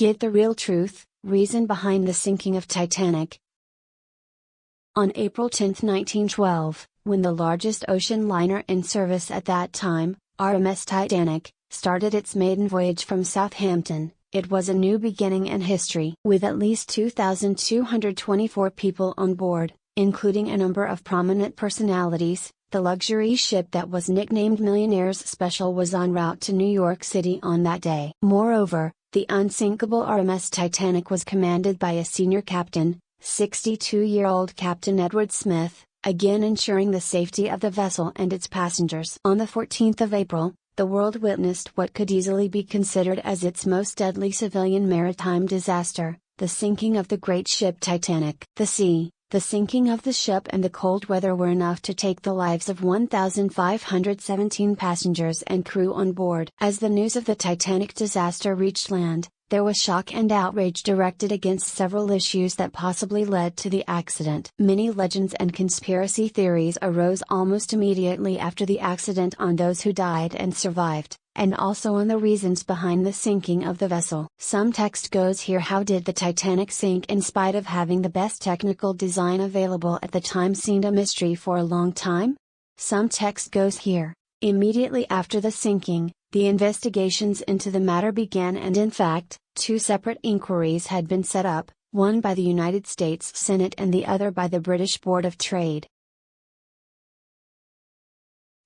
Get the real truth, reason behind the sinking of Titanic. On April 10, 1912, when the largest ocean liner in service at that time, RMS Titanic, started its maiden voyage from Southampton, it was a new beginning in history. With at least 2,224 people on board, including a number of prominent personalities, the luxury ship that was nicknamed Millionaire's Special was en route to New York City on that day. Moreover, the unsinkable RMS Titanic was commanded by a senior captain, 62-year-old Captain Edward Smith, again ensuring the safety of the vessel and its passengers. On the 14th of April, the world witnessed what could easily be considered as its most deadly civilian maritime disaster, the sinking of the great ship Titanic. The sea, the sinking of the ship and the cold weather were enough to take the lives of 1,517 passengers and crew on board. As the news of the Titanic disaster reached land, there was shock and outrage directed against several issues that possibly led to the accident. Many legends and conspiracy theories arose almost immediately after the accident on those who died and survived, and also on the reasons behind the sinking of the vessel. Some text goes here: how did the Titanic sink in spite of having the best technical design available at the time seemed a mystery for a long time? Some text goes here: immediately after the sinking, the investigations into the matter began, and in fact, two separate inquiries had been set up, one by the United States Senate and the other by the British Board of Trade.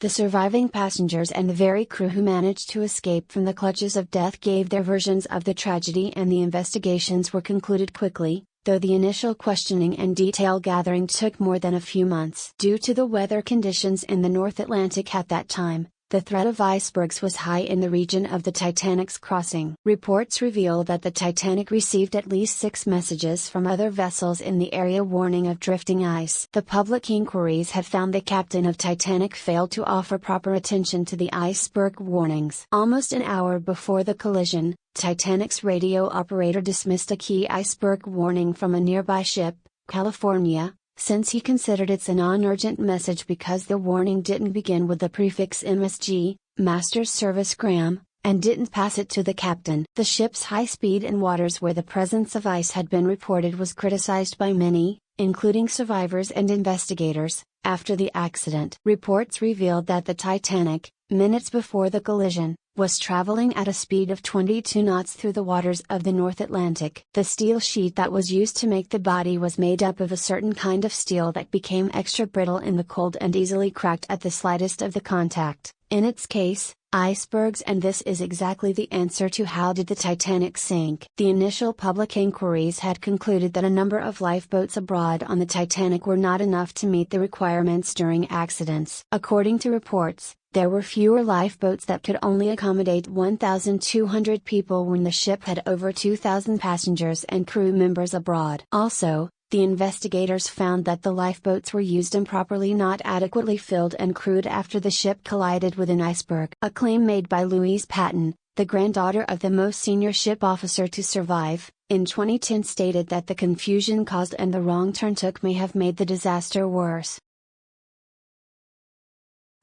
The surviving passengers and the very crew who managed to escape from the clutches of death gave their versions of the tragedy, and the investigations were concluded quickly, though the initial questioning and detail gathering took more than a few months. Due to the weather conditions in the North Atlantic at that time, the threat of icebergs was high in the region of the Titanic's crossing. Reports reveal that the Titanic received at least 6 messages from other vessels in the area warning of drifting ice. The public inquiries had found the captain of Titanic failed to offer proper attention to the iceberg warnings. Almost an hour before the collision, Titanic's radio operator dismissed a key iceberg warning from a nearby ship, California, since he considered it a non-urgent message because the warning didn't begin with the prefix MSG, Master's Service Gram, and didn't pass it to the captain. The ship's high speed in waters where the presence of ice had been reported was criticized by many, including survivors and investigators. After the accident, reports revealed that the Titanic, minutes before the collision, was traveling at a speed of 22 knots through the waters of the North Atlantic. The steel sheet that was used to make the body was made up of a certain kind of steel that became extra brittle in the cold and easily cracked at the slightest of the contact. In its case, icebergs, and this is exactly the answer to how did the Titanic sink. The initial public inquiries had concluded that a number of lifeboats abroad on the Titanic were not enough to meet the requirements during accidents. According to reports, there were fewer lifeboats that could only accommodate 1,200 people when the ship had over 2,000 passengers and crew members abroad. Also, the investigators found that the lifeboats were used improperly, not adequately filled and crewed after the ship collided with an iceberg. A claim made by Louise Patton, the granddaughter of the most senior ship officer to survive, in 2010 stated that the confusion caused and the wrong turn took may have made the disaster worse.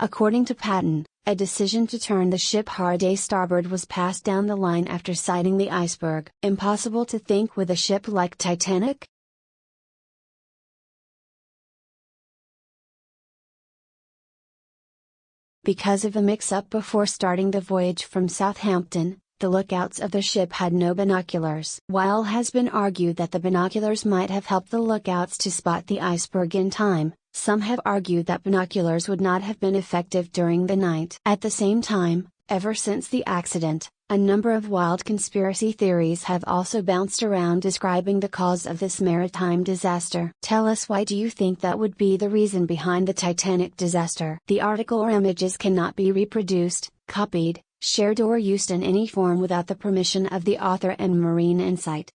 According to Patton, a decision to turn the ship hard a starboard was passed down the line after sighting the iceberg. Impossible to think with a ship like Titanic? Because of a mix-up before starting the voyage from Southampton, the lookouts of the ship had no binoculars. While has been argued that the binoculars might have helped the lookouts to spot the iceberg in time, some have argued that binoculars would not have been effective during the night. At the same time, ever since the accident, a number of wild conspiracy theories have also bounced around describing the cause of this maritime disaster. Tell us, why do you think that would be the reason behind the Titanic disaster? The article or images cannot be reproduced, copied, shared or used in any form without the permission of the author and Marine Insight.